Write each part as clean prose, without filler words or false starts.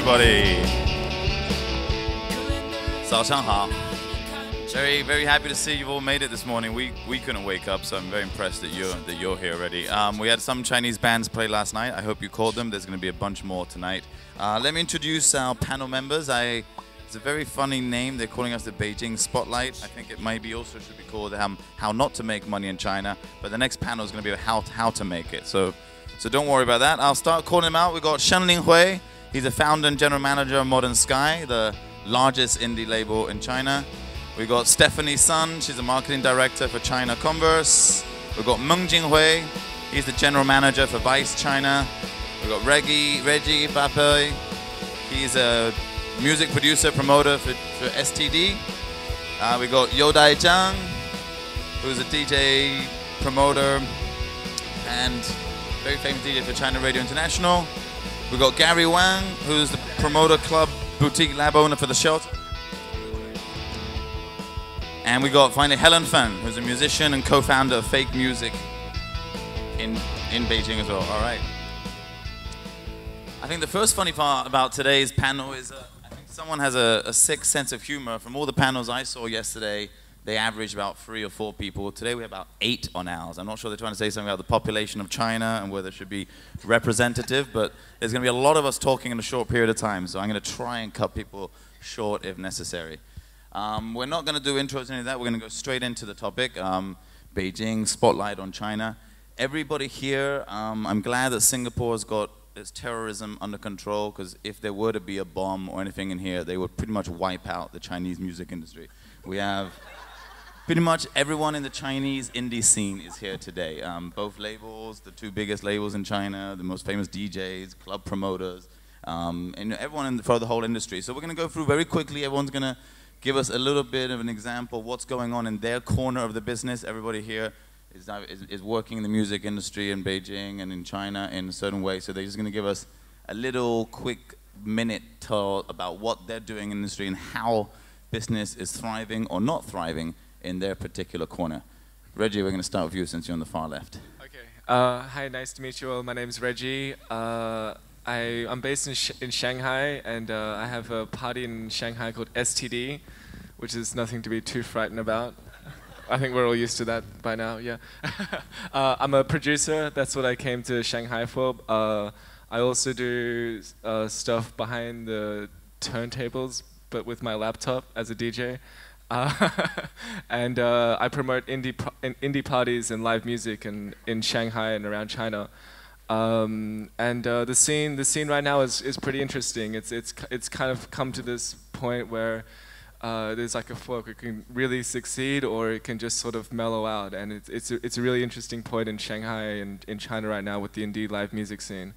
everybody. 早上好. Very, very happy to see you've all made it this morning. We couldn't wake up, so I'm very impressed that you're here already. We had some Chinese bands play last night. I hope you caught them. There's going to be a bunch more tonight. Let me introduce our panel members. It's a very funny name. They're calling us the Beijing Spotlight. I think it maybe also should be called How Not to Make Money in China. But the next panel is going to be how to make it. So don't worry about that. I'll start calling them out. We've got Shenling Hui. He's the founder and general manager of Modern Sky, the largest indie label in China. We've got Stephanie Sun. She's the marketing director for China Converse. We've got Meng Jinghui. He's the general manager for Vice China. We've got Reggie Bape. He's a music producer, promoter for STD. We've got Yodai Zhang, who's a DJ, promoter, and very famous DJ for China Radio International. We've got Gary Wang, who's the promoter, club, boutique lab owner for The Shelter. And we got finally Helen Fan, who's a musician and co-founder of Fake Music in Beijing as well. All right. I think the first funny part about today's panel is I think someone has a sick sense of humor. From all the panels I saw yesterday, they averaged about 3 or 4 people. Today we have about 8 on ours. I'm not sure they're trying to say something about the population of China and whether it should be representative, but there's going to be a lot of us talking in a short period of time, so I'm going to try and cut people short if necessary. We're not going to do intros or any of that. We're going to go straight into the topic. Beijing, spotlight on China. Everybody here, I'm glad that Singapore has got its terrorism under control, because if there were to be a bomb or anything in here, they would pretty much wipe out the Chinese music industry. We have pretty much everyone in the Chinese indie scene is here today. Both labels, the 2 biggest labels in China, the most famous DJs, club promoters, and everyone for the whole industry. So we're going to go through very quickly. Everyone's going to give us a little bit of an example of what's going on in their corner of the business. Everybody here is working in the music industry in Beijing and in China in a certain way. So they're just going to give us a little quick minute talk about what they're doing in the industry and how business is thriving or not thriving in their particular corner. Reggie, we're going to start with you since you're on the far left. Okay. Hi, nice to meet you all. My name is Reggie. I'm based in Shanghai, and I have a party in Shanghai called STD, which is nothing to be too frightened about. I think we're all used to that by now, yeah. I'm a producer. That's what I came to Shanghai for. I also do stuff behind the turntables, but with my laptop as a DJ. And I promote indie parties and live music in Shanghai and around China. The scene right now is pretty interesting. It's kind of come to this point where there's like a fork. It can really succeed, or it can just sort of mellow out. And it's a really interesting point in Shanghai and in China right now with the indie live music scene,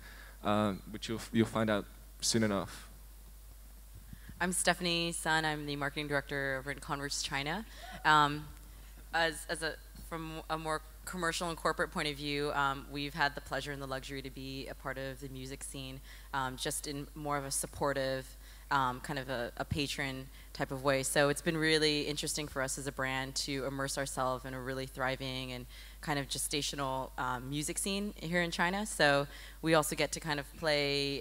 which you'll find out soon enough. I'm Stephanie Sun. I'm the marketing director over in Converse China. From a more commercial and corporate point of view, we've had the pleasure and the luxury to be a part of the music scene, just in more of a supportive, kind of a patron type of way. So it's been really interesting for us as a brand to immerse ourselves in a really thriving and kind of gestational music scene here in China. So we also get to kind of play,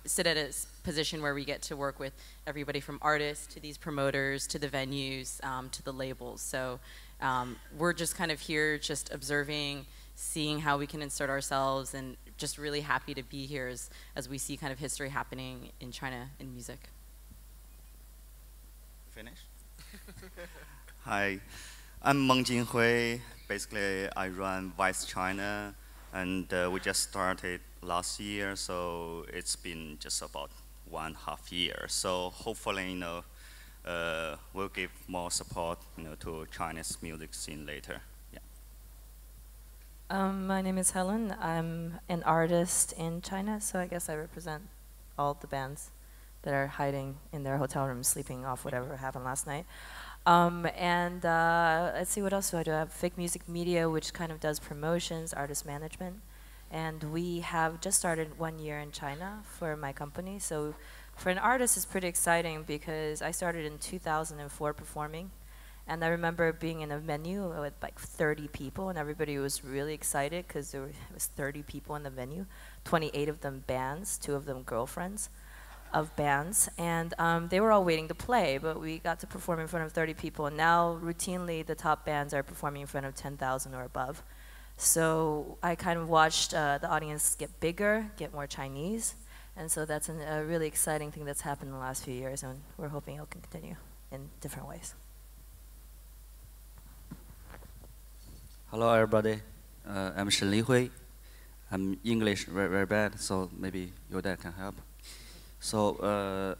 sit at a position where we get to work with everybody from artists to these promoters to the venues to the labels. So we're just kind of here just observing, seeing how we can insert ourselves, and just really happy to be here as we see kind of history happening in China in music. Finish? Hi, I'm Meng Jinghui. Basically, I run Vice China, and we just started last year, so it's been just about 1.5 years. So hopefully, we'll give more support, to Chinese music scene later. Yeah. My name is Helen. I'm an artist in China, so I guess I represent all the bands that are hiding in their hotel rooms, sleeping off whatever happened last night. Let's see, what else do I do? I have Fake Music Media, which kind of does promotions, artist management. And we have just started 1 year in China for my company. So for an artist, it's pretty exciting because I started in 2004 performing. And I remember being in a venue with like 30 people, and everybody was really excited because there was 30 people in the venue, 28 of them bands, 2 of them girlfriends. of bands, and they were all waiting to play, but we got to perform in front of 30 people, and now routinely the top bands are performing in front of 10,000 or above. So I kind of watched the audience get bigger, get more Chinese, and so that's a really exciting thing that's happened in the last few years, and we're hoping it'll continue in different ways. Hello, everybody. I'm Shen Lihui. I'm English very bad, so maybe your dad can help. So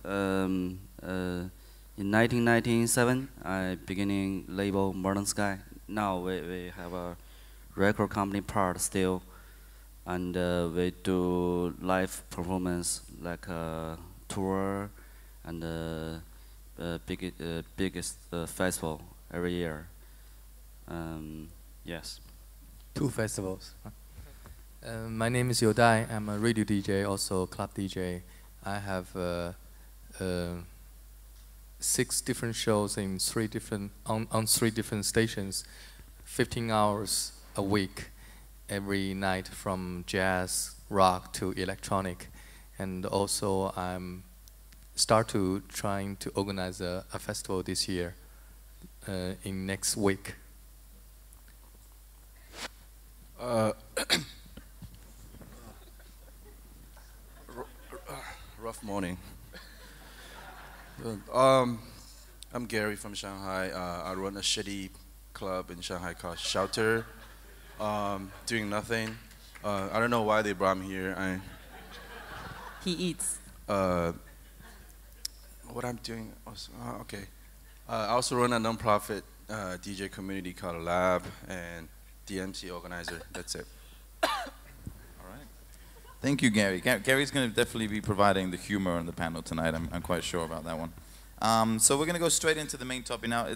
in 1997, I beginning label Modern Sky. Now we have a record company part still, and we do live performance like a tour and biggest festival every year. Yes. 2 festivals. My name is Yodai. I'm a radio DJ, also club DJ. I have 6 different shows in 3 different on 3 different stations, 15 hours a week, every night from jazz, rock to electronic, and also I'm trying to organize a festival this year, in next week. Rough morning. I'm Gary from Shanghai. I run a shitty club in Shanghai called Shelter. Doing nothing. I don't know why they brought me here. He eats. What I'm doing? Also, okay. I also run a non-profit DJ community called Lab and DMC organizer. That's it. All right. Thank you, Gary. Gary's going to definitely be providing the humor on the panel tonight. I'm quite sure about that one. So we're going to go straight into the main topic now.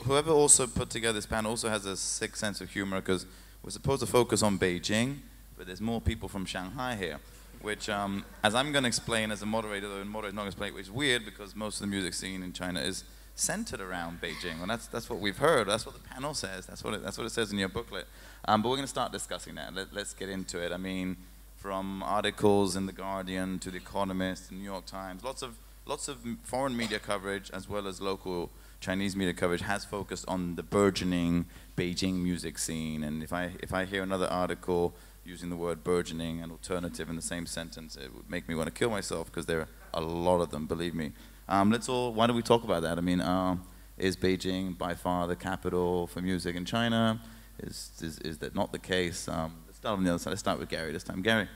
Whoever also put together this panel also has a sick sense of humor, because we're supposed to focus on Beijing, but there's more people from Shanghai here, which, as I'm going to explain as a moderator, though the moderator's not going to explain, which is weird because most of the music scene in China is centered around Beijing. And that's what we've heard. That's what the panel says. That's what it says in your booklet. But we're going to start discussing that. Let's get into it. I mean, from articles in The Guardian to The Economist, and New York Times, lots of foreign media coverage as well as local Chinese media coverage has focused on the burgeoning Beijing music scene. And if I hear another article using the word burgeoning and alternative in the same sentence, it would make me want to kill myself, because there are a lot of them, believe me. Why don't we talk about that? I mean, is Beijing by far the capital for music in China? Is that not the case? Let's start on the other side. Let's start with Gary this time. Gary,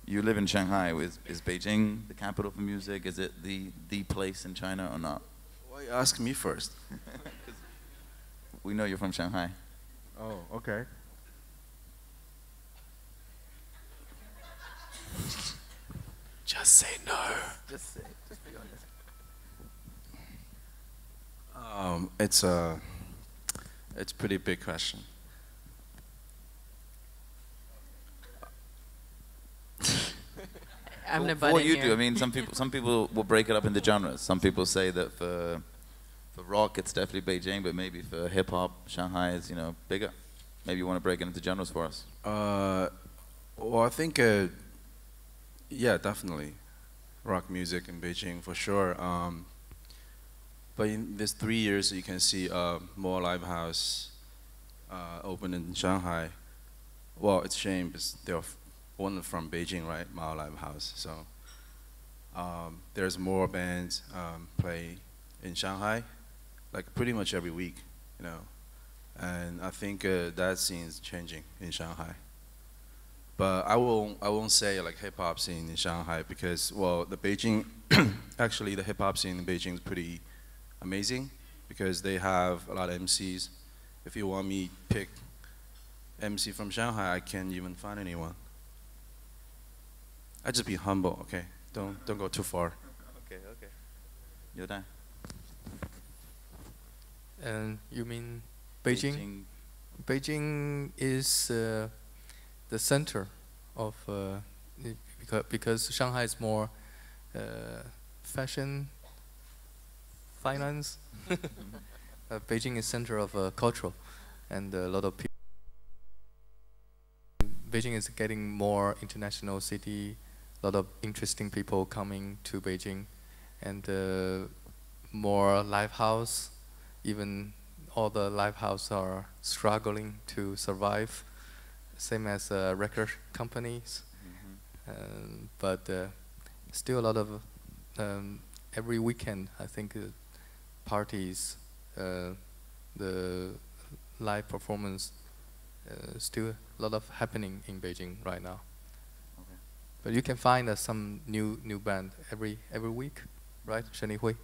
you live in Shanghai. Is Beijing the capital for music? Is it the place in China or not? Why you ask me first? We know you're from Shanghai. Oh, okay. Just say no. Just be honest. It's a pretty big question. I'm gonna butt what in you here. do? I mean, some people will break it up into genres. Some people say that for rock it's definitely Beijing, but maybe for hip hop, Shanghai is bigger. Maybe you want to break it into genres for us. Well, I think yeah, definitely rock music in Beijing for sure. But in these 3 years, you can see more live house open in Shanghai. Well, it's a shame because they're one from Beijing, right? Mao Live House. So there's more bands play in Shanghai, like pretty much every week, And I think that scene is changing in Shanghai. But I won't say like hip hop scene in Shanghai, because the Beijing actually the hip hop scene in Beijing is pretty amazing, because they have a lot of MCs. If you want me to pick MC from Shanghai, I can't even find anyone. I just be humble, okay? Don't go too far. Okay. You're done. And you mean Beijing? Beijing is the center of because Shanghai is more fashion, finance. Beijing is center of cultural, and a lot of people. Beijing is getting more international city, a lot of interesting people coming to Beijing, and more live house. Even all the live house are struggling to survive, same as record companies. But still a lot of every weekend, I think parties, the live performance, still a lot of happening in Beijing right now. Okay. But you can find some new band every week, right, Shen Hui?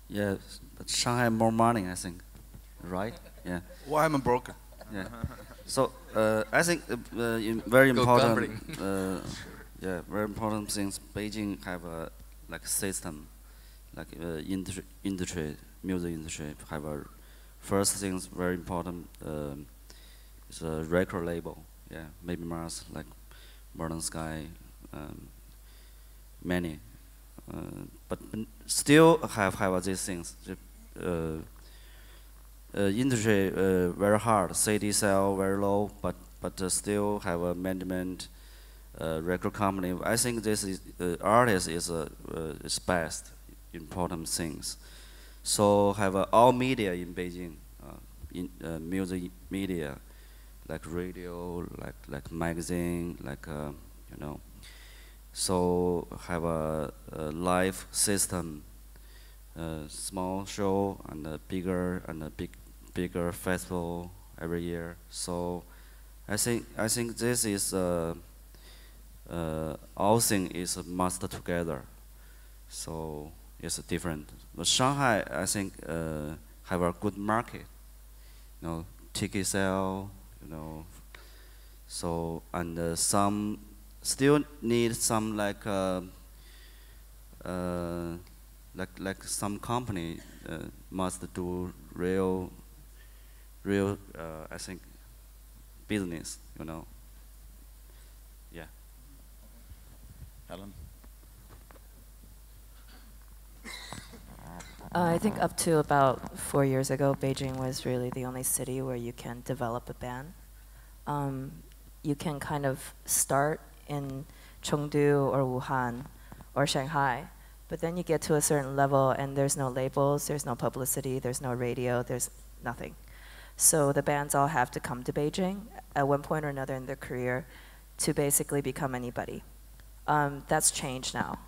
Yeah, but Shanghai more money, I think, right? Yeah. Why am I broken? Yeah. So I think very Go important. Yeah, very important things. Beijing have a like system, like industry, music industry have a first things very important. Is a record label. Yeah, maybe Mars like Modern Sky, many. But still have these things. Industry very hard. CD sell very low, but still have a management, record company. I think this is artist is best important things. So have all media in Beijing, music media, like radio, like magazine, like you know. So have a live system, small show and a bigger bigger festival every year. So I think this is all thing is must together. So it's different. But Shanghai, I think, have a good market. You know, ticket sale. You know, so and some still need some like some company must do real I think business, you know. Yeah. Helen? I think up to about 4 years ago, Beijing was really the only city where you can develop a band. You can kind of start in Chengdu or Wuhan or Shanghai, but then you get to a certain level and there's no labels, there's no publicity, there's no radio, there's nothing. So the bands all have to come to Beijing at one point or another in their career to basically become anybody. That's changed now.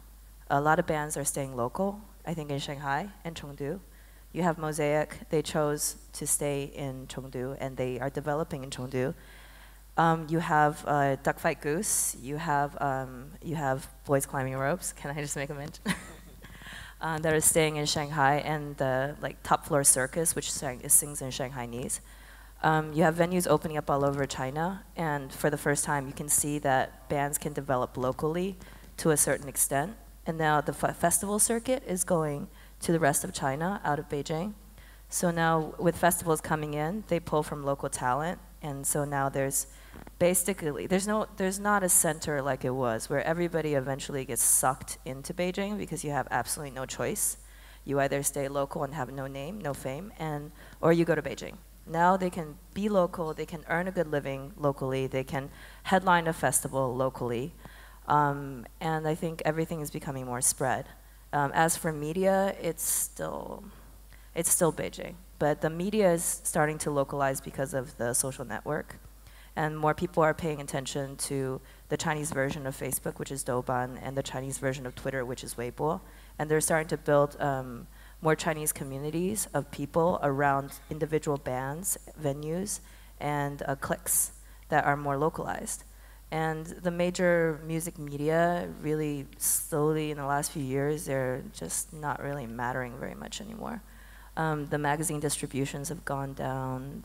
A lot of bands are staying local, I think in Shanghai and Chengdu. You have Mosaic, they chose to stay in Chengdu and they are developing in Chengdu. You have Duck Fight Goose, you have Boys Climbing Ropes, can I just make a mention? That are staying in Shanghai, and the like Top Floor Circus, which sings in Shanghainese. You have venues opening up all over China, and for the first time you can see that bands can develop locally to a certain extent. And now the festival circuit is going to the rest of China out of Beijing. So now with festivals coming in, they pull from local talent, and so now there's basically, there's not a center like it was where everybody eventually gets sucked into Beijing because you have absolutely no choice. You either stay local and have no name, no fame, or you go to Beijing. Now they can be local, they can earn a good living locally, they can headline a festival locally, and I think everything is becoming more spread. As for media, it's still Beijing, but the media is starting to localize because of the social network. And more people are paying attention to the Chinese version of Facebook, which is Douban, and the Chinese version of Twitter, which is Weibo. And they're starting to build more Chinese communities of people around individual bands, venues, and cliques that are more localized. And the major music media really slowly in the last few years, they're just not really mattering very much anymore. The magazine distributions have gone down.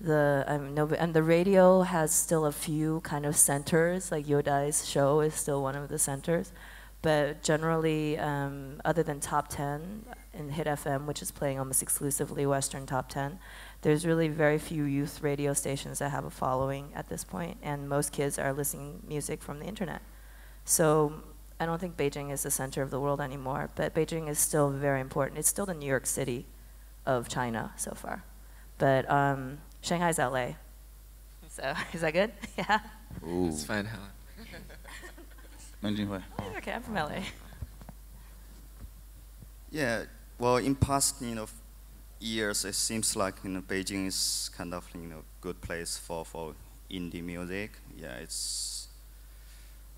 And the radio has still a few kind of centers, like Yodai's show is still one of the centers. But generally, other than Top 10 in Hit FM, which is playing almost exclusively Western Top 10, there's really very few youth radio stations that have a following at this point, and most kids are listening music from the internet. So I don't think Beijing is the center of the world anymore, but Beijing is still very important. It's still the New York City of China so far. But Shanghai's LA. So is that good? Yeah. Ooh. It's fine, Helen. Menjinghui. Okay, I'm from LA. Yeah, well, in past years, it seems like Beijing is kind of good place for indie music. Yeah, it's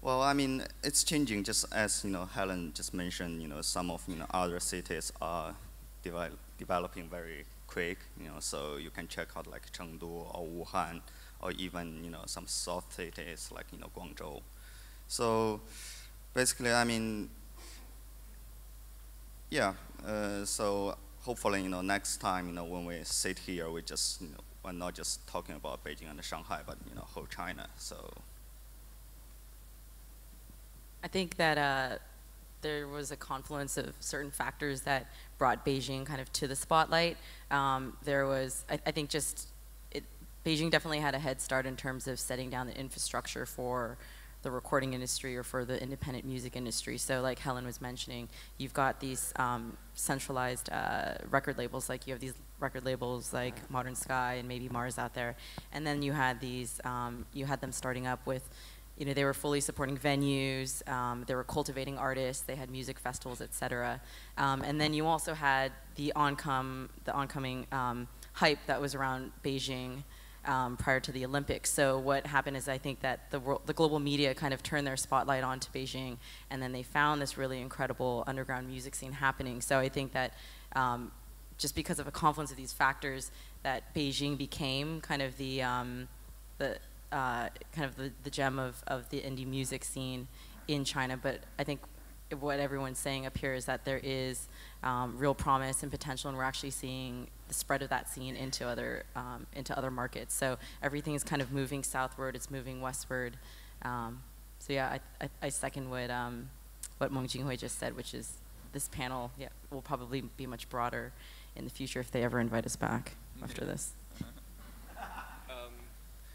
well, I mean, it's changing. Just as Helen just mentioned, some of other cities are developing very quick. So you can check out like Chengdu or Wuhan, or even some south cities like Guangzhou. So basically, I mean, yeah. So hopefully, next time, when we sit here, we just, we're not just talking about Beijing and Shanghai, but whole China. So I think that there was a confluence of certain factors that brought Beijing kind of to the spotlight. There was, I think, Beijing definitely had a head start in terms of setting down the infrastructure for the recording industry or for the independent music industry. So like Helen was mentioning, you've got these centralized record labels, like you have these record labels like Modern Sky and maybe Mars out there. And then you had these, you had them starting up with, they were fully supporting venues, they were cultivating artists, they had music festivals, etc. And then you also had the oncoming hype that was around Beijing prior to the Olympics. So what happened is I think that the global media kind of turned their spotlight onto Beijing, and then they found this really incredible underground music scene happening. So I think that just because of a confluence of these factors, that Beijing became kind of the gem of the indie music scene in China. But I think what everyone's saying up here is that there is real promise and potential, and we're actually seeing the spread of that scene into other markets. So everything is kind of moving southward, it's moving westward. So yeah, I second what Meng Jinghui just said, which is this panel will probably be much broader in the future if they ever invite us back after this.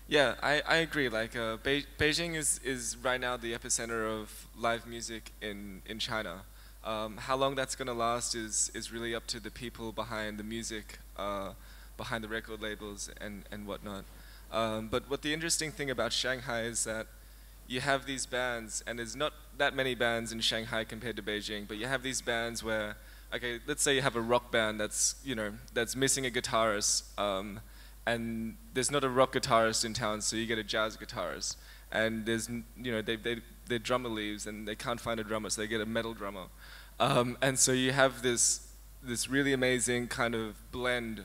Yeah, I agree. Like Beijing is right now the epicenter of live music in China. How long that's going to last is really up to the people behind the music, behind the record labels and whatnot. But what the interesting thing about Shanghai is that you have these bands, and there's not that many bands in Shanghai compared to Beijing, but you have these bands where, okay, let's say you have a rock band that's missing a guitarist, and there's not a rock guitarist in town, so you get a jazz guitarist, and there's their drummer leaves and they can't find a drummer, so they get a metal drummer, and so you have this really amazing kind of blend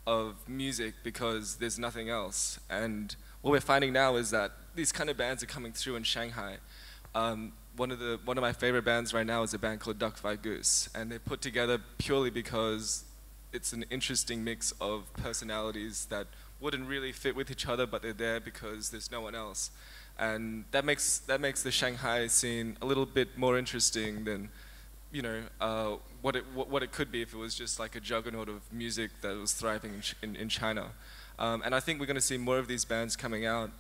of music because there's nothing else. And what we're finding now is that these kind of bands are coming through in Shanghai. One of my favorite bands right now is a band called Duck Fight Goose, and they're put together purely because it's an interesting mix of personalities that wouldn't really fit with each other, but they're there because there's no one else. And that makes the Shanghai scene a little bit more interesting than what it could be if it was just like a juggernaut of music that was thriving in China. And I think we're going to see more of these bands coming out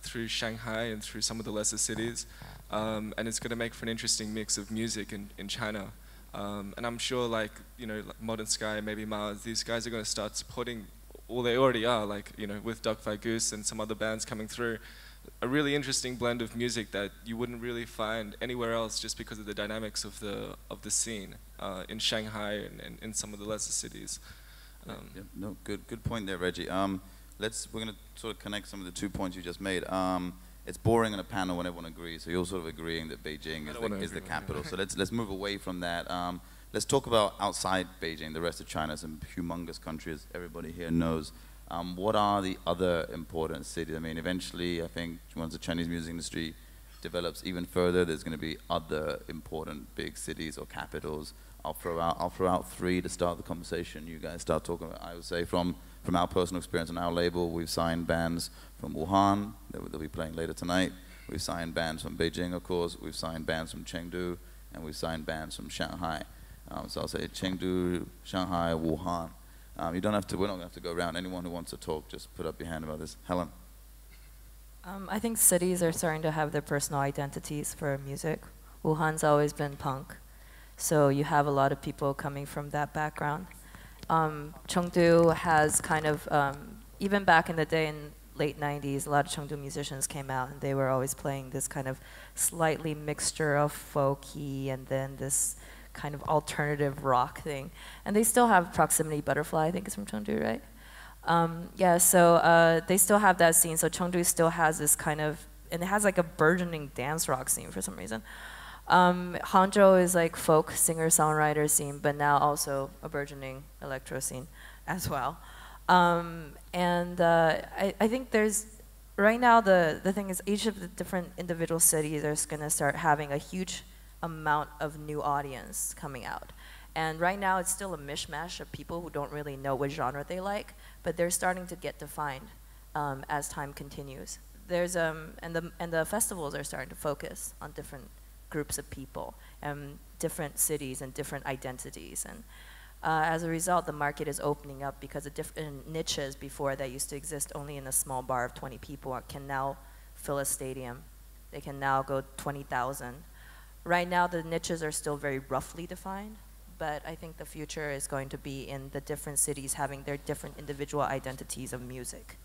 through Shanghai and through some of the lesser cities. And it's going to make for an interesting mix of music in China. And I'm sure like Modern Sky, maybe Mars, these guys are going to start supporting, well they already are, like with Duck Fight Goose and some other bands coming through, a really interesting blend of music that you wouldn't really find anywhere else just because of the dynamics of the scene in Shanghai and in some of the lesser cities. No, good point there, Reggie. We're going to sort of connect some of the 2 points you just made. It's boring in a panel when everyone agrees, so you're sort of agreeing that Beijing is the capital. So let's move away from that. Let's talk about outside Beijing, the rest of China. It's a humongous country, as everybody here knows. What are the other important cities? I mean, eventually, I think once the Chinese music industry develops even further, there's going to be other important big cities or capitals. I'll throw out three to start the conversation. You guys start talking about. I would say from our personal experience on our label, we've signed bands from Wuhan. They'll be playing later tonight. We've signed bands from Beijing, of course. We've signed bands from Chengdu, and we've signed bands from Shanghai. So I'll say Chengdu, Shanghai, Wuhan. You don't have to. We're not going to have to go around. Anyone who wants to talk, just put up your hand about this. Helen. I think cities are starting to have their personal identities for music. Wuhan's always been punk, so you have a lot of people coming from that background. Chengdu has kind of, even back in the day in late 90s, a lot of Chengdu musicians came out, and they were always playing this kind of slightly mixture of folky and then this kind of alternative rock thing. And they still have Proximity Butterfly, I think it's from Chengdu, right? Yeah, so they still have that scene. So Chengdu still has this kind of, and it has like a burgeoning dance rock scene for some reason. Hangzhou is like folk singer-songwriter scene, but now also a burgeoning electro scene as well. I think there's, right now the thing is each of the different individual cities are going to start having a huge amount of new audience coming out. And right now it's still a mishmash of people who don't really know what genre they like, but they're starting to get defined as time continues. There's, and the festivals are starting to focus on different groups of people and different cities and different identities. And as a result, the market is opening up because the different niches before that used to exist only in a small bar of 20 people can now fill a stadium. They can now go 20,000. Right now, the niches are still very roughly defined, but I think the future is going to be in the different cities having their different individual identities of music.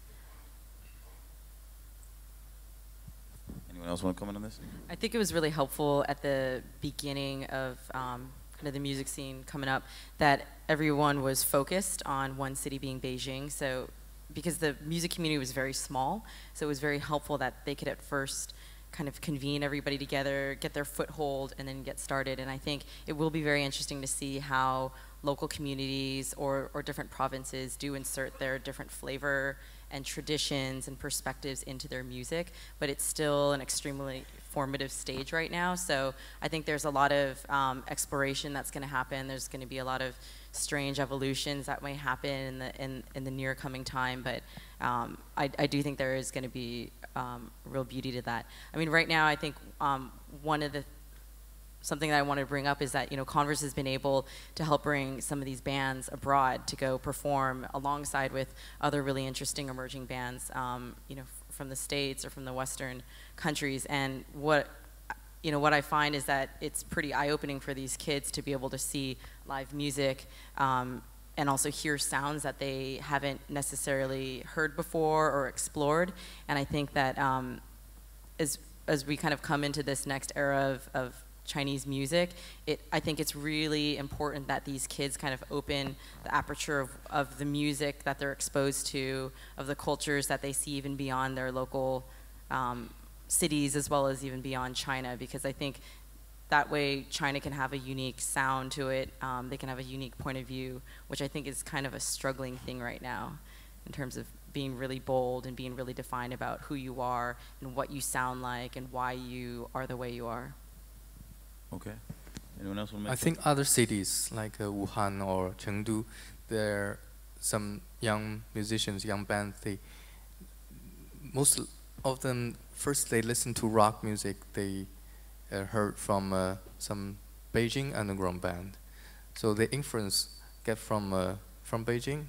Anyone else want to comment on this? I think it was really helpful at the beginning of kind of the music scene coming up that everyone was focused on one city being Beijing. So because the music community was very small, so it was very helpful that they could at first kind of convene everybody together, get their foothold, and then get started. And I think it will be very interesting to see how local communities or different provinces do insert their different flavor and traditions and perspectives into their music, but it's still an extremely formative stage right now. So I think there's a lot of exploration that's going to happen. There's going to be a lot of strange evolutions that may happen in the near coming time, but I do think there is going to be real beauty to that. I mean, right now I think something that I want to bring up is that, you know, Converse has been able to help bring some of these bands abroad to go perform alongside with other really interesting emerging bands, you know, from the States or from the Western countries. And what I find is that it's pretty eye-opening for these kids to be able to see live music and also hear sounds that they haven't necessarily heard before or explored. And I think that as we kind of come into this next era of Chinese music, I think it's really important that these kids kind of open the aperture of the music that they're exposed to, of the cultures that they see even beyond their local cities as well as even beyond China, because I think that way China can have a unique sound to it, they can have a unique point of view, which I think is kind of a struggling thing right now in terms of being really bold and being really defined about who you are and what you sound like and why you are the way you are. Okay. Anyone else want to make? I think other cities like Wuhan or Chengdu, there are some young musicians, young bands. Most of them first they listen to rock music. They heard from some Beijing underground band, so the influence get from Beijing,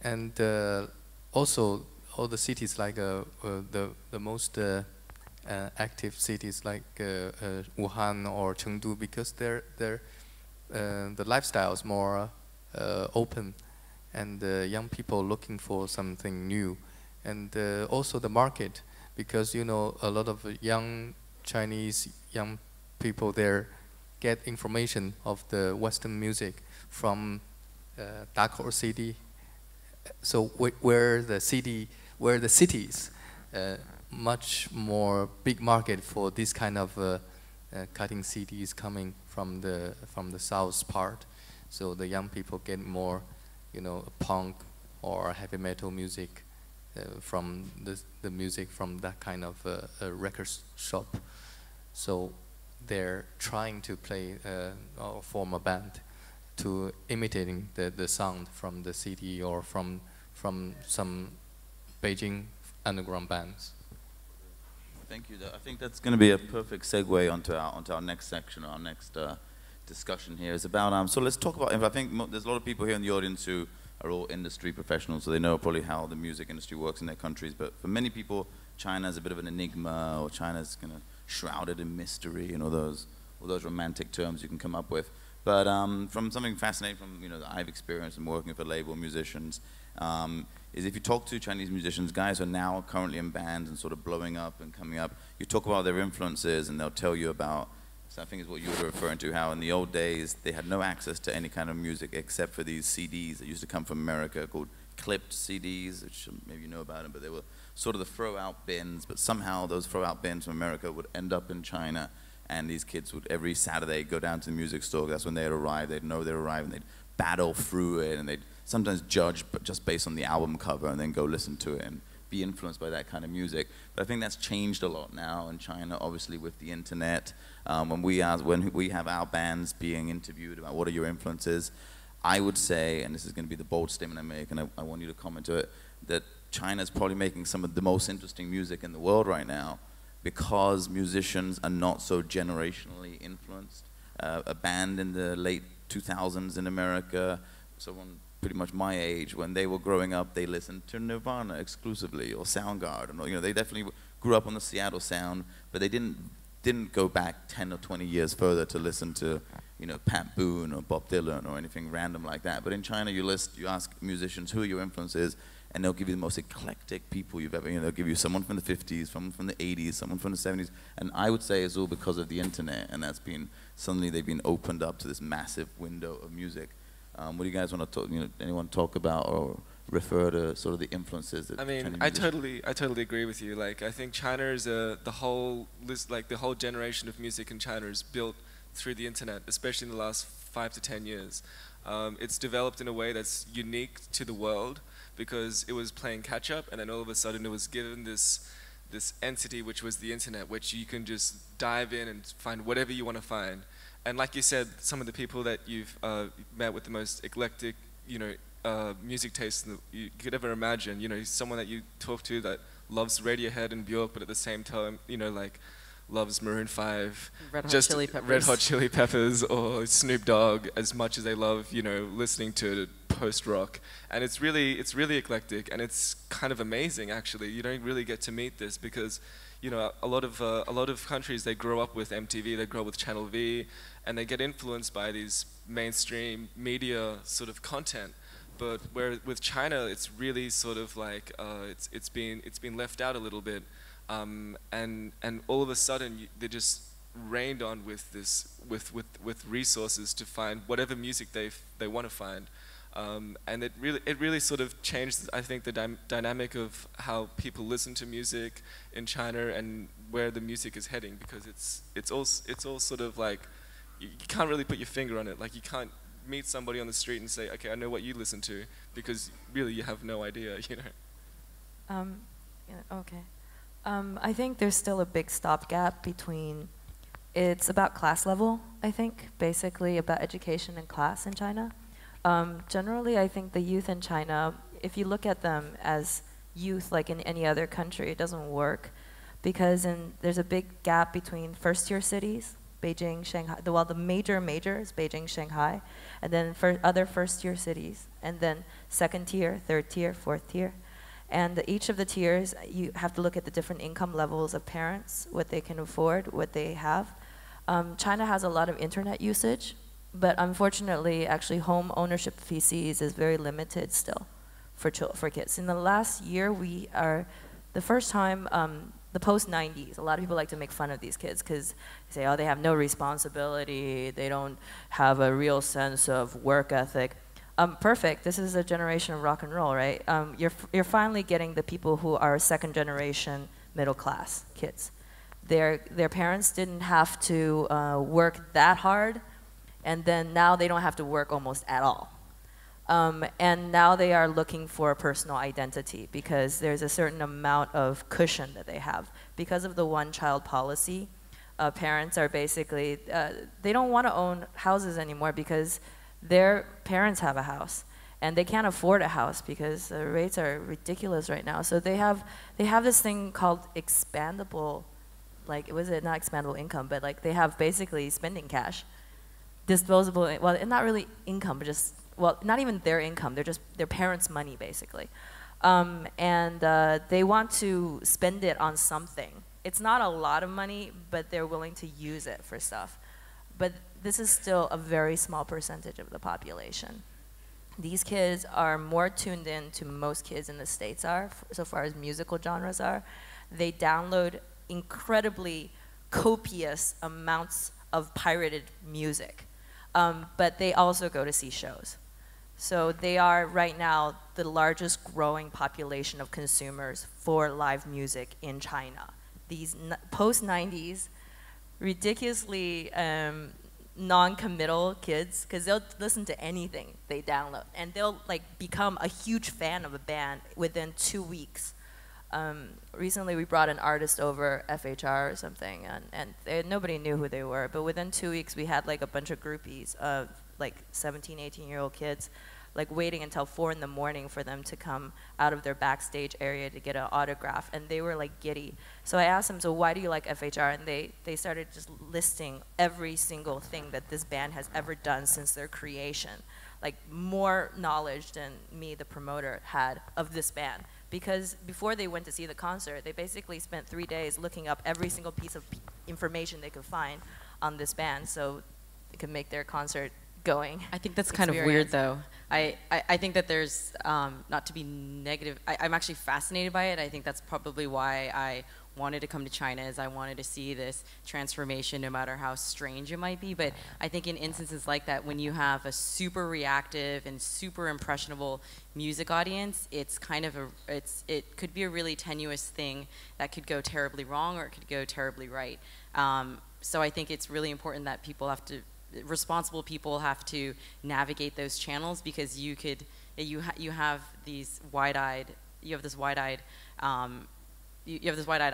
and also all the cities like the most active cities like Wuhan or Chengdu, because the lifestyle is more open, and young people looking for something new, and also the market, because you know a lot of young Chinese young people there get information of the Western music from Dakar city, so where the cities. Much more big market for this kind of cutting CDs coming from the south part, so the young people get more, you know, punk or heavy metal music from the music from that kind of a record shop. So they're trying to play or form a band to imitating the sound from the CD or from some Beijing underground bands. Thank you. I think that's going to be a perfect segue onto our next section, our next discussion here is about. So let's talk about. I think there's a lot of people here in the audience who are all industry professionals, so they know probably how the music industry works in their countries. But for many people, China is a bit of an enigma, or China's kind of shrouded in mystery, and all those romantic terms you can come up with. But from something fascinating that I've experienced in working for label musicians, is if you talk to Chinese musicians, guys who are now currently in bands and sort of blowing up and coming up, you talk about their influences and they'll tell you about, so I think is what you were referring to, how in the old days they had no access to any kind of music except for these CDs that used to come from America called clipped CDs, which maybe you know about them, but they were sort of the throw-out bins, but somehow those throw-out bins from America would end up in China, and these kids would every Saturday go down to the music store. That's when they'd arrive. They'd know they'd arrive, and they'd battle through it, and they'd sometimes judge but just based on the album cover and then go listen to it and be influenced by that kind of music. But I think that's changed a lot now in China, obviously with the internet. When we have our bands being interviewed about what are your influences, I would say, and this is going to be the bold statement I make, and I want you to comment to it, that China's probably making some of the most interesting music in the world right now because musicians are not so generationally influenced. A band in the late 2000s in America, someone pretty much my age, when they were growing up, they listened to Nirvana exclusively or Soundgarden. Or, they definitely grew up on the Seattle sound, but they didn't go back 10 or 20 years further to listen to, Pat Boone or Bob Dylan or anything random like that. But in China, you ask musicians who are your influences, and they'll give you the most eclectic people you've ever, they'll give you someone from the 50s, someone from the 80s, someone from the 70s, and I would say it's all because of the internet, and suddenly they've been opened up to this massive window of music. What do you guys want to talk, anyone talk about or refer to sort of the influences that I totally agree with you. Like, I think China is the whole generation of music in China is built through the internet, especially in the last 5 to 10 years. It's developed in a way that's unique to the world because it was playing catch up, and then all of a sudden it was given this entity which was the internet, which you can just dive in and find whatever you want to find. And like you said, some of the people that you've met with the most eclectic, music taste you could ever imagine. Someone that you talk to that loves Radiohead and Björk, but at the same time, loves Maroon 5, Red Hot Chili Peppers, or Snoop Dogg as much as they love, listening to post-rock. And it's really eclectic, and it's kind of amazing, actually. You don't really get to meet this because, a lot of countries, they grow up with MTV, they grow up with Channel V, and they get influenced by these mainstream media sort of content. But where with China, it's really sort of like it's been left out a little bit, and all of a sudden they're just rained on with with resources to find whatever music they want to find, and it really sort of changed, I think, the dynamic of how people listen to music in China and where the music is heading, because it's all sort of like you can't really put your finger on it. Like, you can't meet somebody on the street and say, okay, I know what you listen to, because really you have no idea, Okay. I think there's still a big stopgap between, it's about class level, I think, basically about education and class in China. Generally, I think the youth in China, if you look at them as youth like in any other country, it doesn't work, because there's a big gap between first-tier cities, Beijing, Shanghai, the majors, Beijing, Shanghai, and then other first-tier cities, and then second tier, third tier, fourth tier. And each of the tiers, you have to look at the different income levels of parents, what they can afford, what they have. China has a lot of internet usage, but unfortunately, actually, home ownership PCs is very limited still for kids. In the last year, we are the first time, the post-90s, a lot of people like to make fun of these kids because they say, oh, they have no responsibility, they don't have a real sense of work ethic. Perfect, this is a generation of rock and roll, right? You're finally getting the people who are second generation middle class kids. Their parents didn't have to work that hard, and then now they don't have to work almost at all. And now they are looking for a personal identity because there's a certain amount of cushion that they have. Because of the one-child policy, parents are basically, they don't want to own houses anymore because their parents have a house and they can't afford a house because the rates are ridiculous right now. So they have this thing called expandable, like, was it not expandable income, but like they have basically spending cash, disposable, well, not really income, but just, well, not even their income, they're just their parents' money basically. And they want to spend it on something. It's not a lot of money, but they're willing to use it for stuff. But this is still a very small percentage of the population. These kids are more tuned in to most kids in the States are, so far as musical genres are. They download incredibly copious amounts of pirated music, but they also go to see shows. So they are right now the largest growing population of consumers for live music in China. These post-90s, ridiculously non-committal kids, because they'll listen to anything they download, and they'll like become a huge fan of a band within 2 weeks. Recently we brought an artist over, FHR or something, and nobody knew who they were, but within 2 weeks we had like a bunch of groupies of like 17, 18-year-old kids, like waiting until 4 in the morning for them to come out of their backstage area to get an autograph, and they were like giddy. So I asked them, so why do you like FHR? And they started just listing every single thing that this band has ever done since their creation. Like more knowledge than me, the promoter, had of this band. Because before they went to see the concert, they basically spent 3 days looking up every single piece of information they could find on this band so they could make their concert going. I think that's kind of weird, though. I think that there's, not to be negative, I'm actually fascinated by it. I think that's probably why I wanted to come to China, is I wanted to see this transformation no matter how strange it might be. But I think in instances like that, when you have a super reactive and super impressionable music audience, it's kind of it could be a really tenuous thing that could go terribly wrong or it could go terribly right. So I think it's really important that people have to, responsible people have to navigate those channels, because you have these wide-eyed, you have this wide-eyed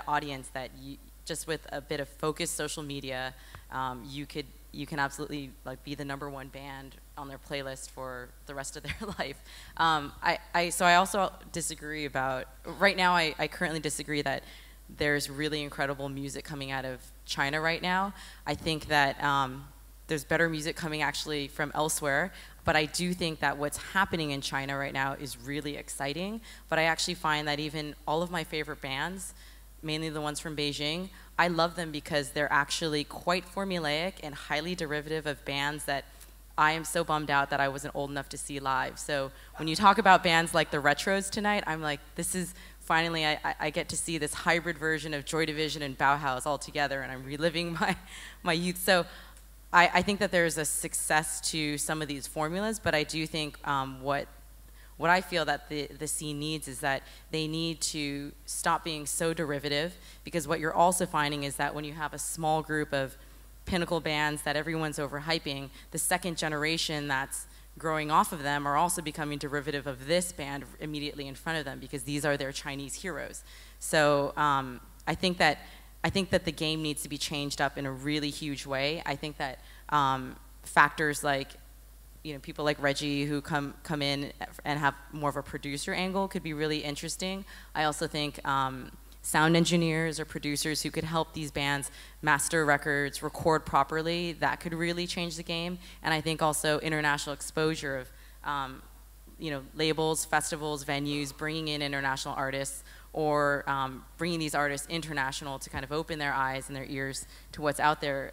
audience that you, just with a bit of focused social media, you can absolutely like be the #1 band on their playlist for the rest of their life. So I also disagree about, right now I currently disagree that there's really incredible music coming out of China right now. I think that there's better music coming actually from elsewhere, but I do think that what's happening in China right now is really exciting. But I actually find that even all of my favorite bands, mainly the ones from Beijing, I love them because they're actually quite formulaic and highly derivative of bands that I am so bummed out that I wasn't old enough to see live. So when you talk about bands like the Retros tonight, I'm like, this is finally, I get to see this hybrid version of Joy Division and Bauhaus all together, and I'm reliving my youth. So I think that there's a success to some of these formulas, but I do think what I feel that the scene needs is that they need to stop being so derivative, because what you're also finding is that when you have a small group of pinnacle bands that everyone's overhyping, the second generation that's growing off of them are also becoming derivative of this band immediately in front of them, because these are their Chinese heroes. So I think that the game needs to be changed up in a really huge way. I think that factors like, you know, people like Reggie who come in and have more of a producer angle could be really interesting. I also think sound engineers or producers who could help these bands master records, record properly, that could really change the game. And I think also international exposure of, you know, labels, festivals, venues, bringing in international artists, or bringing these artists international to kind of open their eyes and their ears to what's out there,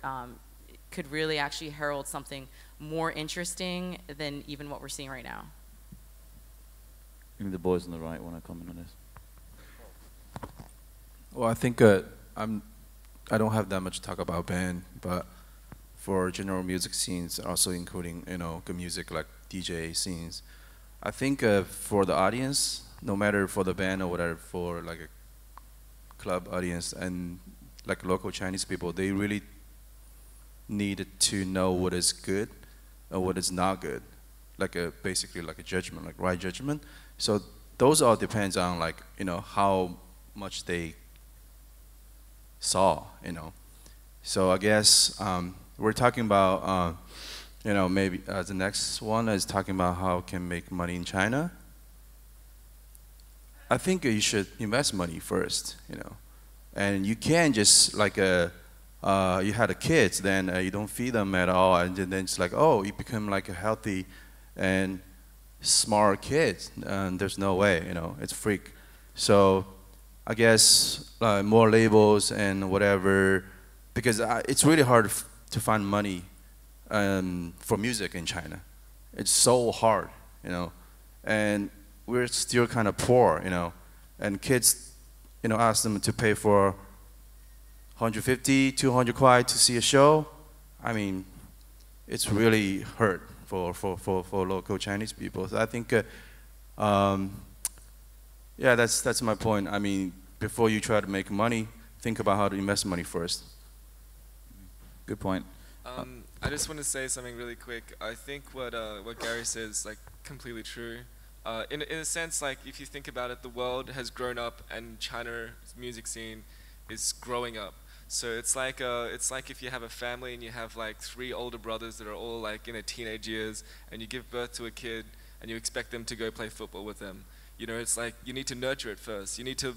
could really actually herald something more interesting than even what we're seeing right now. Maybe the boys on the right want to comment on this. Well, I think I don't have that much to talk about band, but for general music scenes, also including, you know, good music like DJ scenes, I think for the audience, no matter for the band or whatever, for like a club audience and like local Chinese people, they really need to know what is good and what is not good, like basically like a judgment, like right judgment. So those all depends on, like, you know, how much they saw, you know. So I guess we're talking about, you know, maybe the next one is talking about how can make money in China. I think you should invest money first, you know, and you can't just like you had a kids, then you don't feed them at all, and then it's like, oh, you become like a healthy and smart kid, and there's no way, you know, it's freak. So I guess more labels and whatever, because it's really hard to find money for music in China. It's so hard, you know, and we're still kind of poor, you know, and kids, you know, ask them to pay for 150, 200 kwai to see a show. I mean, it's really hurt for local Chinese people. So I think, yeah, that's my point. I mean, before you try to make money, think about how to invest money first. Good point. I just want to say something really quick. I think what Gary says is like completely true. In a sense, like if you think about it, the world has grown up and China's music scene is growing up. So it's like if you have a family and you have like 3 older brothers that are all like in their teenage years, and you give birth to a kid and you expect them to go play football with them. You know, it's like you need to nurture it first. You need to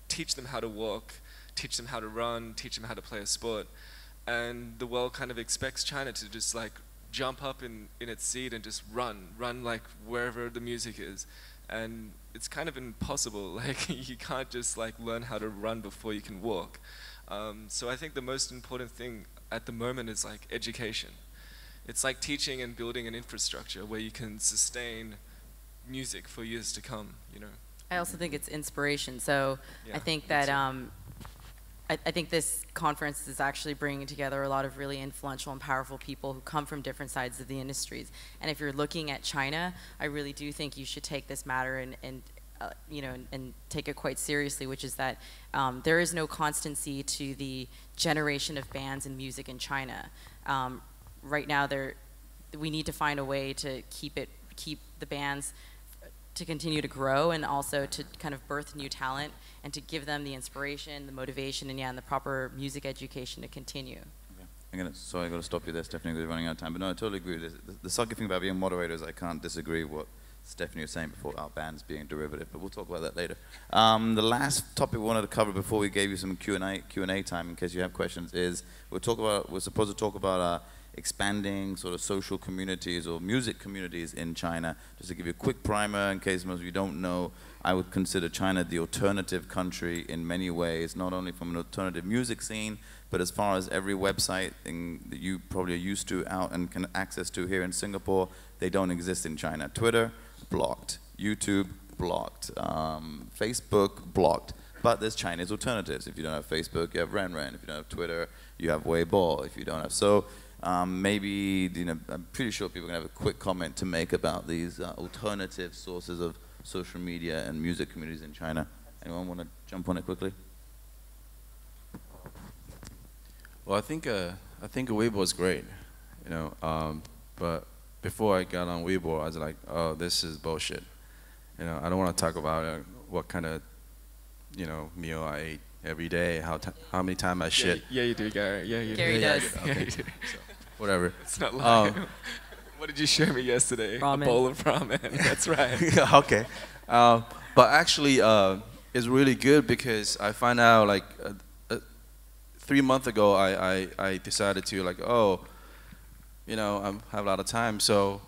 teach them how to walk, teach them how to run, teach them how to play a sport. And the world kind of expects China to just like jump up in its seat and just run like wherever the music is. And it's kind of impossible. Like you can't just like learn how to run before you can walk. So I think the most important thing at the moment is like education. It's like teaching and building an infrastructure where you can sustain music for years to come, you know. I also think it's inspiration. So Yeah, I think that I think this conference is actually bringing together a lot of really influential and powerful people who come from different sides of the industries. And if you're looking at China, I really do think you should take this matter and you know, and take it quite seriously, which is that there is no constancy to the generation of bands and music in China. Right now, we need to find a way to keep the bands to continue to grow, and also to kind of birth new talent and to give them the inspiration, the motivation, and the proper music education to continue. Okay. Sorry, I'm going to stop you there, Stephanie, because we're running out of time. But no, I totally agree with this. The sucky thing about being moderators, I can't disagree with what Stephanie was saying before about bands being derivative, but we'll talk about that later. The last topic we wanted to cover before we gave you some Q&A time, in case you have questions, is we're supposed to talk about expanding sort of social communities or music communities in China. Just to give you a quick primer, in case most of you don't know, I would consider China the alternative country in many ways, not only from an alternative music scene, but as far as every website that you probably are used to out and can access to here in Singapore, they don't exist in China. Twitter, blocked. YouTube, blocked. Facebook, blocked. But there's Chinese alternatives. If you don't have Facebook, you have Renren. If you don't have Twitter, you have Weibo. If you don't have maybe, you know, I'm pretty sure people are going to have a quick comment to make about these alternative sources of social media and music communities in China. Anyone want to jump on it quickly? Well, I think Weibo is great, you know. But before I got on Weibo, I was like, oh, this is bullshit. You know, I don't want to talk about what kind of, you know, meal I ate every day, how many times I shit. Yeah, you do, Gary. Yeah, you Gary do. does. Okay. Yeah, you do. So, whatever. It's not lying. What did you show me yesterday? Ramen. A bowl of ramen. That's right. Okay. But actually, it's really good because I find out like 3 months ago, I decided to like, oh, you know, I have a lot of time, so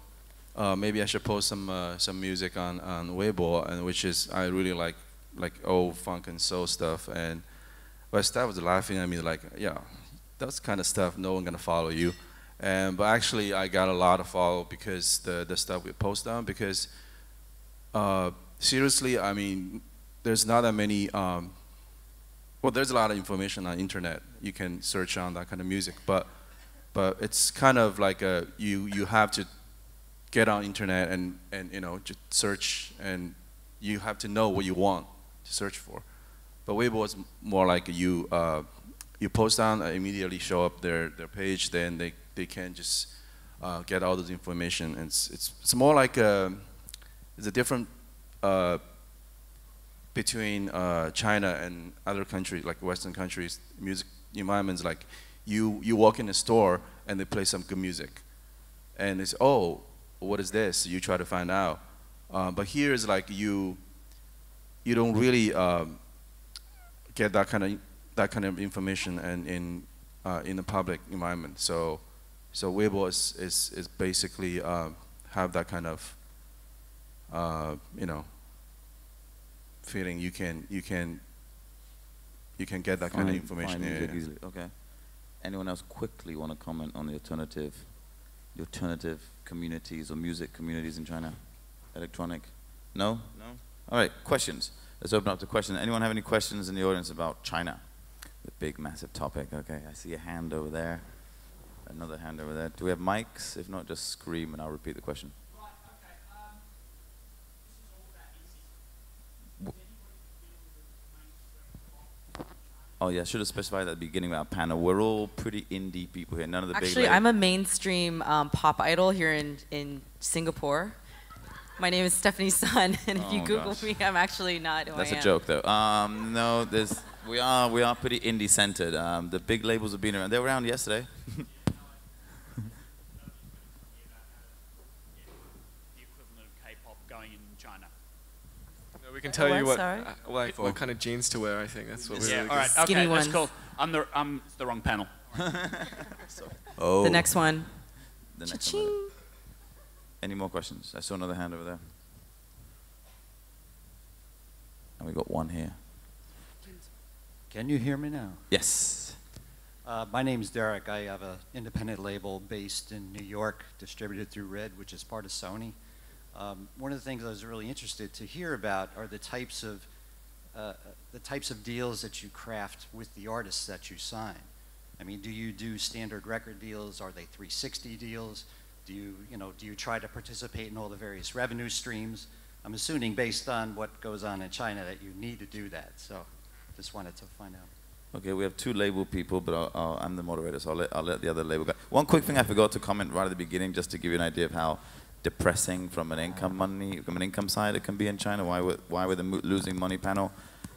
maybe I should post some music on Weibo, and which is I really like old funk and soul stuff. And but Steph was laughing at me like, yeah, that's kind of stuff no one gonna follow you. But actually, I got a lot of follow because the stuff we post on, because seriously, I mean, there's not that many. Well, there's a lot of information on internet. You can search on that kind of music, but it's kind of like you have to get on internet and you know, just search, and you have to know what you want to search for. But Weibo is more like you post on, immediately show up their page, then they can just get all this information. And it's more like it's a different between China and other countries, like Western countries. Music environments, like you walk in a store and they play some good music, and it's, oh, what is this? You try to find out. But here is like you don't really get that kind of information and in the public environment. So Weibo is basically have that kind of you know, feeling. You can get that kind of information. Yeah. Easily. Okay. Anyone else quickly want to comment on the alternative communities or music communities in China? electronic? No? No? All right, questions. Let's open up to questions. Anyone have any questions in the audience about China? The big, massive topic. Okay, I see a hand over there. Another hand over there. Do we have mics? If not, just scream and I'll repeat the question. Right, okay. This is all that easy. Oh yeah, I should have specified at the beginning about panel. We're all pretty indie people here. None of the Actually, big. I'm a mainstream pop idol here in Singapore. My name is Stephanie Sun, and if you Google me, I'm actually not who I am. That's a joke, though. No, we are pretty indie centered. The big labels have been around. They were around yesterday. The equivalent of K-pop going in China. No, we can tell you what Sorry? kind of jeans to wear. I think that's what we're Yeah, really all right, good. Skinny okay, ones. that's cool. It's the wrong panel. Oh. The next one. The next one. Any more questions? I saw another hand over there. And we got one here. Can you hear me now? Yes. My name's Derek. I have an independent label based in New York, distributed through Red, which is part of Sony. One of the things I was really interested to hear about are the types of deals that you craft with the artists that you sign. I mean, do you do standard record deals? Are they 360 deals? Do you try to participate in all the various revenue streams? I'm assuming based on what goes on in China that you need to do that. So just wanted to find out. Okay, we have two label people, but I'm the moderator, so I'll let the other label go. One quick thing I forgot to comment right at the beginning, just to give you an idea of how depressing from an income side it can be in China. Why we're the losing money panel.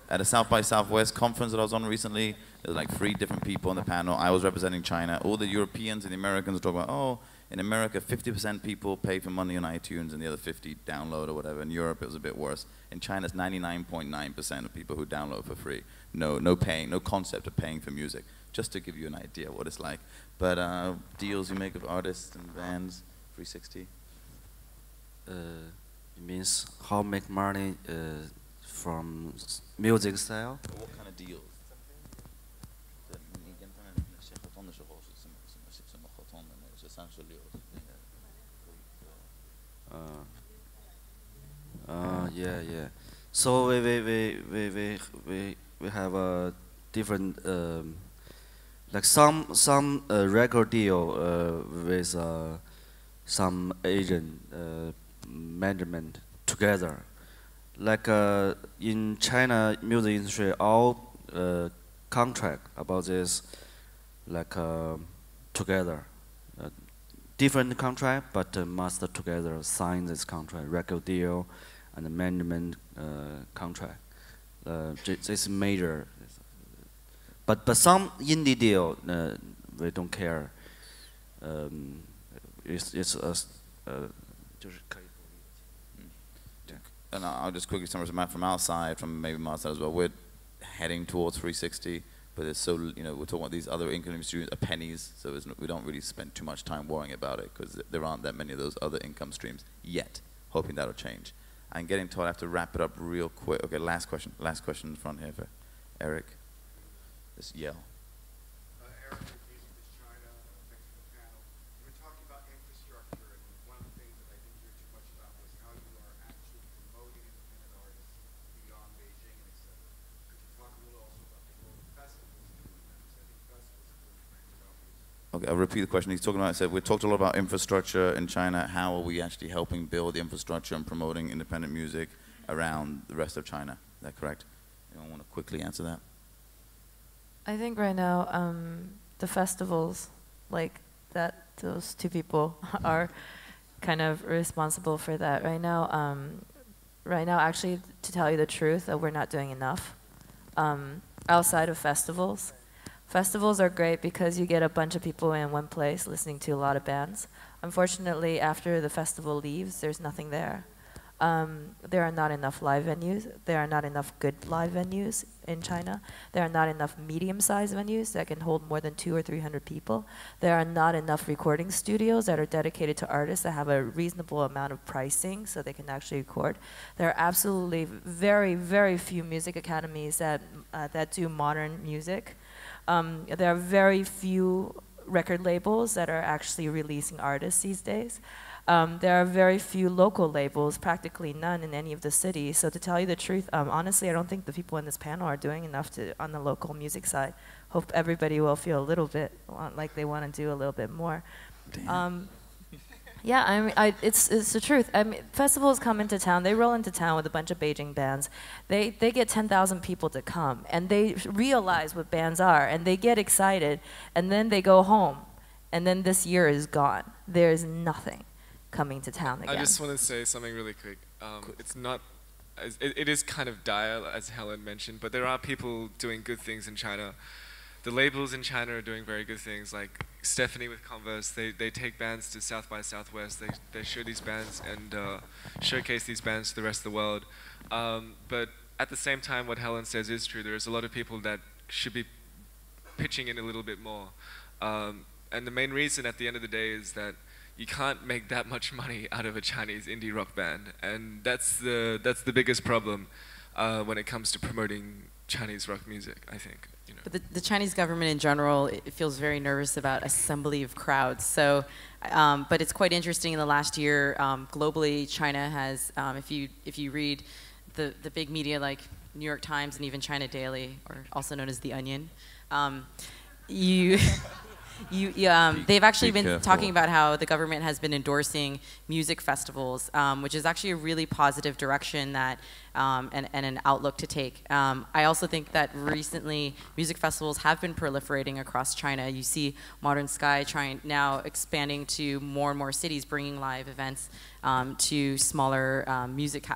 At a South by Southwest conference that I was on recently, there was like 3 different people on the panel. I was representing China. All the Europeans and the Americans were talking about, oh, in America, 50% people pay for money on iTunes and the other 50 download or whatever. In Europe, it was a bit worse. In China, it's 99.9% of people who download for free. No paying, no concept of paying for music. Just to give you an idea what it's like. But deals you make with artists and bands, 360? It means how make money from music style? What kind of deals? Yeah. So we have a different like some record deal with some agent management together. Like in China music industry, all contract about this like together. Different contract, but must together sign this contract, record deal, and the management contract. This is major. But some indie deal, we don't care. It's and I'll just quickly summarize from our side, from maybe my side as well. We're heading towards 360, but it's so, we're talking about these other income streams are pennies, so we don't really spend too much time worrying about it because there aren't that many of those other income streams yet. Hoping that'll change. I'm getting told I have to wrap it up real quick. Okay, last question in the front here for Eric. Just yell. Eric with Music is China. Thanks for the panel. We were talking about infrastructure, and one of the things that I didn't hear too much about was how you are actually promoting independent artists beyond Beijing, et cetera. Could you talk a little also about the role of festivals in doing that? Because I think festivals are doing great about music. Okay, I'll repeat the question. He's talking about, I said, we talked a lot about infrastructure in China. How are we actually helping build the infrastructure and promoting independent music around the rest of China? Is that correct? Anyone want to quickly answer that? I think right now the festivals, like that, those two people are kind of responsible for that. Right now, actually, to tell you the truth, we're not doing enough. Outside of festivals, festivals are great because you get a bunch of people in one place listening to a lot of bands. Unfortunately, after the festival leaves, there's nothing there. There are not enough live venues. There are not enough good live venues in China. There are not enough medium-sized venues that can hold more than 200 or 300 people. There are not enough recording studios that are dedicated to artists that have a reasonable amount of pricing so they can actually record. There are absolutely very, very few music academies that do modern music. There are very few record labels that are actually releasing artists these days. There are very few local labels, practically none in any of the cities. So to tell you the truth, honestly, I don't think the people in this panel are doing enough on the local music side. Hope everybody will feel a little bit like they want to do a little bit more. Yeah, I mean, it's the truth. I mean, festivals come into town. They roll into town with a bunch of Beijing bands. They get 10,000 people to come, and they realize what bands are, and they get excited, and then they go home, and then this year is gone. There's nothing coming to town again. I just want to say something really quick. It's not. It is kind of dire, as Helen mentioned, but there are people doing good things in China. The labels in China are doing very good things, like Stephanie with Converse. They take bands to South by Southwest. They show these bands and showcase these bands to the rest of the world. But at the same time, what Helen says is true. There's a lot of people that should be pitching in a little bit more. And the main reason at the end of the day is that you can't make that much money out of a Chinese indie rock band. And that's the biggest problem when it comes to promoting Chinese rock music, I think. You know. But the Chinese government in general, it feels very nervous about assembly of crowds. So, but it's quite interesting. In the last year, globally, China has, if you read the big media like New York Times and even China Daily, or also known as The Onion, they've actually been talking about how the government has been endorsing music festivals, which is actually a really positive direction that and an outlook to take. I also think that recently music festivals have been proliferating across China. You see Modern Sky now expanding to more and more cities, bringing live events to smaller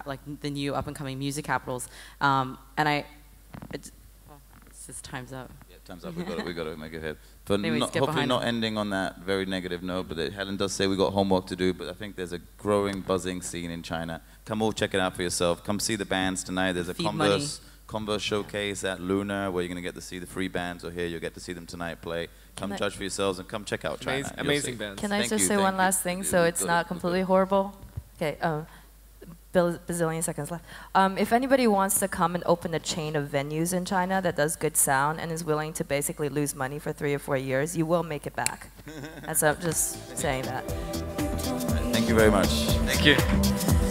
like the new up-and-coming music capitals. This time's up. Yeah, time's up. We got to make it hit. But Anyways, hopefully not ending on that very negative note. But Helen does say we got homework to do. But I think there's a growing, buzzing scene in China. Come all check it out for yourself. Come see the bands tonight. There's a Converse showcase at Lunar where you're going to get to see the free bands. Or here you'll get to see them tonight play. Come judge for yourselves and come check out China. Amazing bands. Can I just say one last thing so it's not completely horrible? Okay. Bazillion seconds left. If anybody wants to come and open a chain of venues in China that does good sound and is willing to basically lose money for 3 or 4 years, you will make it back. I'm just saying that. Thank you very much. Thank you.